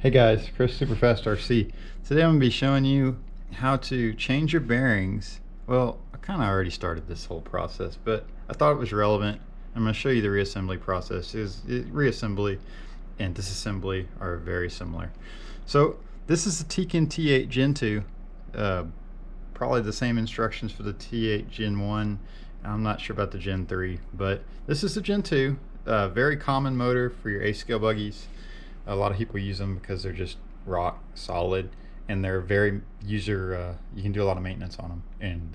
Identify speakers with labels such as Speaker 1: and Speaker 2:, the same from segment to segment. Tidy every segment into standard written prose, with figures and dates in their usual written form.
Speaker 1: Hey guys, Chris Superfast RC. Today I'm going to be showing you how to change your bearings. Well, I kind of already started this whole process, but I thought it was relevant. I'm going to show you the reassembly process. Reassembly and disassembly are very similar. So this is the Tekin T8 Gen 2. Probably the same instructions for the T8 Gen 1. I'm not sure about the Gen 3, but this is the Gen 2. Very common motor for your A-scale buggies. A lot of people use them because they're just rock solid and they're very user you can do a lot of maintenance on them and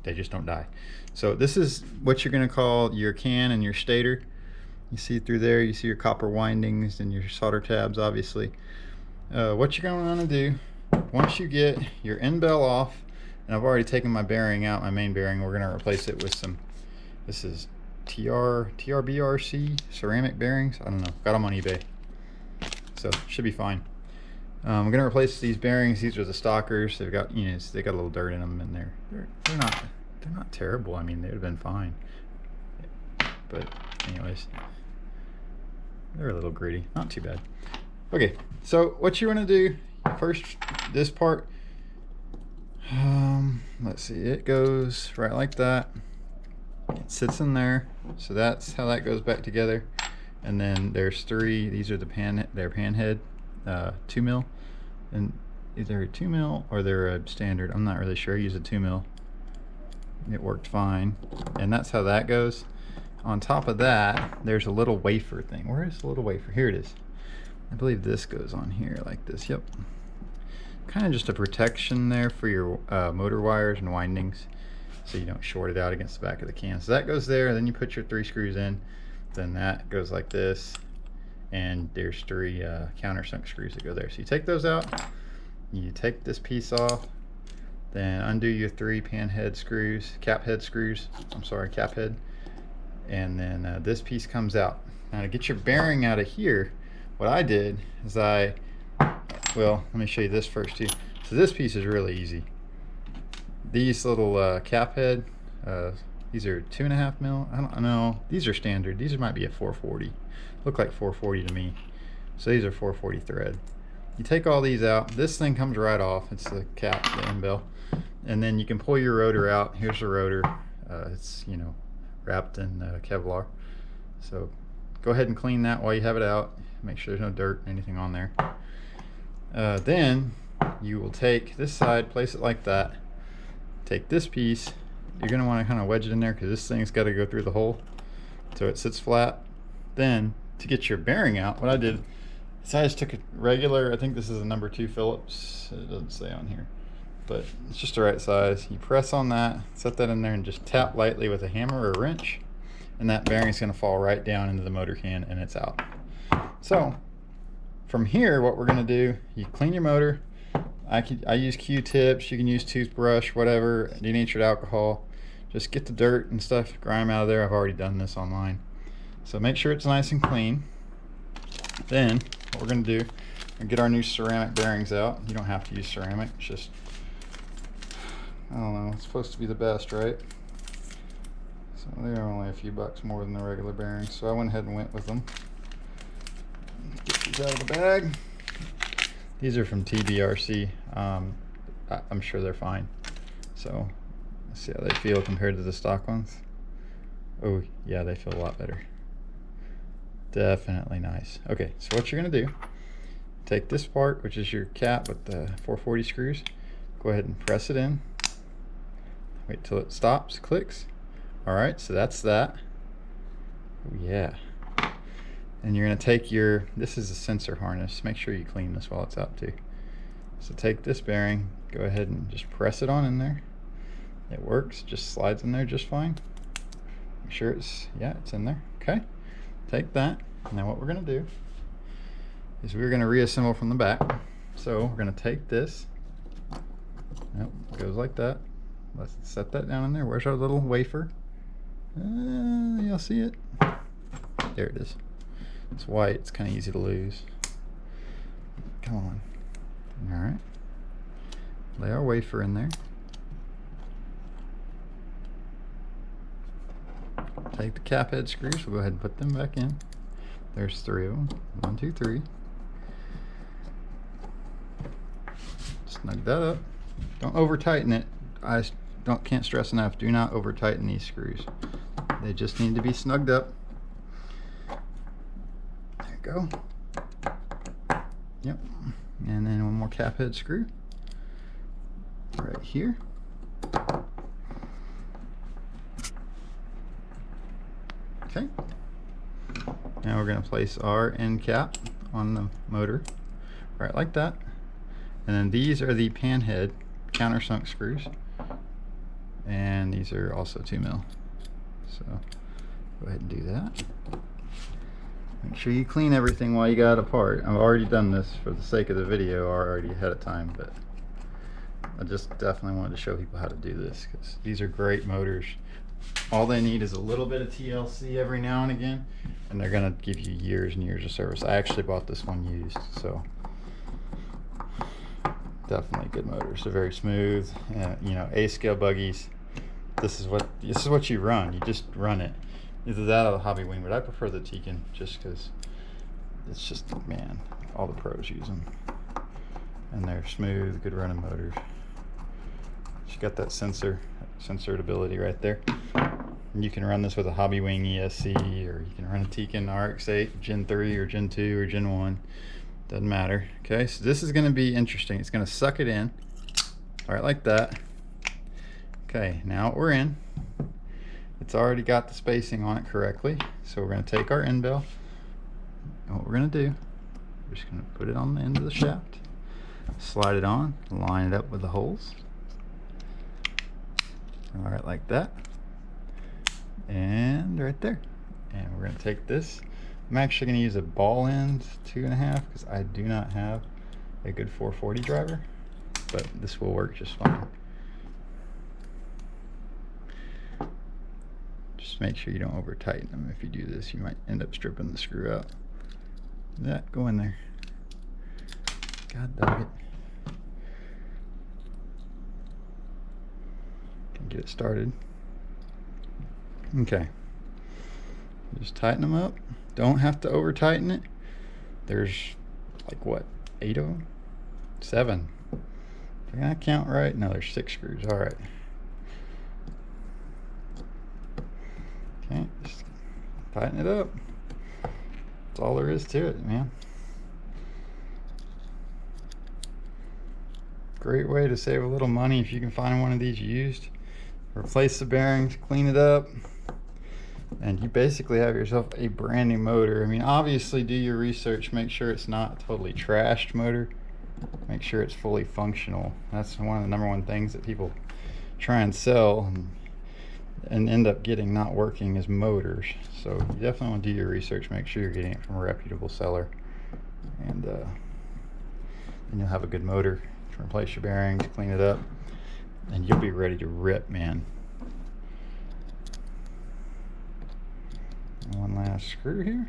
Speaker 1: they just don't die. So this is what you're going to call your can and your stator. You see through there, you see your copper windings and your solder tabs obviously. What you're going to want to do once you get your end bell off, and I've already taken my bearing out, my main bearing, we're going to replace it with some, this is TRBRC ceramic bearings. I don't know, got them on eBay. So should be fine. I'm gonna replace these bearings. These are the stockers. They've got, you know, they got a little dirt in them, and they're not terrible. I mean, they would have been fine. But anyways, they're a little gritty. Not too bad. Okay, so what you want to do first, this part. Let's see. It goes right like that. It sits in there. So that's how that goes back together. And then there's three. These are the pan head, 2 mil, and either a 2 mil or they're a standard. I'm not really sure. I use a 2 mil. It worked fine, and that's how that goes. On top of that, there's a little wafer thing. Where is the little wafer? Here it is. I believe this goes on here like this. Yep. Kind of just a protection there for your motor wires and windings, so you don't short it out against the back of the can. So that goes there. Then you put your 3 screws in. Then that goes like this, and there's 3 countersunk screws that go there. So you take those out, you take this piece off, then undo your 3 pan head screws, cap head, and then this piece comes out. Now to get your bearing out of here, what I did is well, let me show you this first too. So this piece is really easy. These little cap head, these are 2.5 mil. I don't know. These are standard. These might be a 440. Look like 440 to me. So these are 440 thread. You take all these out. This thing comes right off. It's the cap, the end bell. And then you can pull your rotor out. Here's the rotor. It's, you know, wrapped in Kevlar. So go ahead and clean that while you have it out. Make sure there's no dirt, anything on there. Then you will take this side, place it like that. Take this piece. You're going to want to kind of wedge it in there because this thing's got to go through the hole so it sits flat. Then to get your bearing out, what I did is I just took a regular, I think this is a number 2 Phillips, it doesn't say on here, but it's just the right size. You press on that, set that in there, and just tap lightly with a hammer or a wrench, and that bearing's going to fall right down into the motor can and it's out. So from here, what we're going to do, you clean your motor. I use Q-tips, you can use toothbrush, whatever, denatured alcohol. Just get the dirt and stuff, grime out of there. I've already done this online. So make sure it's nice and clean. Then what we're going to do, we'll get our new ceramic bearings out. You don't have to use ceramic, it's just, I don't know, it's supposed to be the best, right? So they're only a few bucks more than the regular bearings, so I went ahead and went with them. Get these out of the bag. These are from TBRC. I'm sure they're fine. So let's see how they feel compared to the stock ones. Oh yeah, they feel a lot better. Definitely nice. Okay, so what you're gonna do, take this part, which is your cap with the 440 screws, go ahead and press it in. Wait till it stops, clicks. All right, so that's that. Oh yeah. And you're going to take your, this is a sensor harness. Make sure you clean this while it's out too. So take this bearing, go ahead and just press it on in there. It works, just slides in there just fine. Make sure it's, yeah, it's in there. Okay, take that. Now what we're going to do is we're going to reassemble from the back. So we're going to take this. Nope, it goes like that. Let's set that down in there. Where's our little wafer? You'll see it. There it is. It's white, it's kind of easy to lose. Come on. Alright. Lay our wafer in there. Take the cap head screws, we'll go ahead and put them back in. There's 3 of them. 1, 2, 3. snug that up. Don't over tighten it. I can't stress enough, do not over tighten these screws. They just need to be snugged up. There you go. Yep. And then one more cap head screw right here. Okay. Now we're going to place our end cap on the motor, right like that. And then these are the pan head countersunk screws, and these are also 2mm. So go ahead and do that. Make sure you clean everything while you got it apart. I've already done this for the sake of the video already ahead of time, but I just definitely wanted to show people how to do this, because these are great motors. All they need is a little bit of TLC every now and again, and they're gonna give you years and years of service. I actually bought this one used, so definitely good motors. They're very smooth. You know, A-scale buggies. This is what you run. You just run it. Either that or the Hobby Wing, but I prefer the Tekin just because it's just, man, all the pros use them, and they're smooth, good running motors. You got that censored ability right there. And you can run this with a Hobby Wing ESC, or you can run a Tekin RX8 Gen 3 or Gen 2 or Gen 1. Doesn't matter. Okay, so this is going to be interesting. It's going to suck it in, right like that. Okay, now we're in. It's already got the spacing on it correctly. So we're going to take our end bell, and what we're going to do, we're just going to put it on the end of the shaft, slide it on, line it up with the holes. All right, like that, and right there. And we're going to take this. I'm actually going to use a ball end 2.5 because I do not have a good 440 driver, but this will work just fine. Just make sure you don't over tighten them. If you do this, you might end up stripping the screw out. That, go in there. God dog it. Can get it started. Okay. Just tighten them up. Don't have to over tighten it. There's like what, 8 of them? 7. Did I count right? No, there's 6 screws. All right. Okay, just tighten it up. That's all there is to it, man. Great way to save a little money if you can find one of these used. Replace the bearings, clean it up, and you basically have yourself a brand new motor. I mean, obviously do your research, make sure it's not a totally trashed motor, make sure it's fully functional. That's one of the #1 things that people try and sell and end up getting not working is motors. So you definitely want to do your research, make sure you're getting it from a reputable seller, and then you'll have a good motor. Replace your bearings, clean it up, and you'll be ready to rip, man. And one last screw here.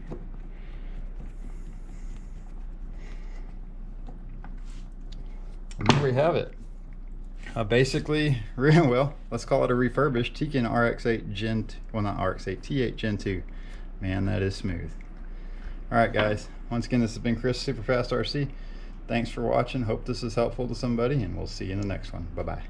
Speaker 1: And there we have it. Basically, well, let's call it a refurbished Tekin RX8 Gen 2, well, not RX8, T8 Gen 2. Man, that is smooth. All right, guys. Once again, this has been Chris, Superfast RC. Thanks for watching. Hope this is helpful to somebody, and we'll see you in the next one. Bye-bye.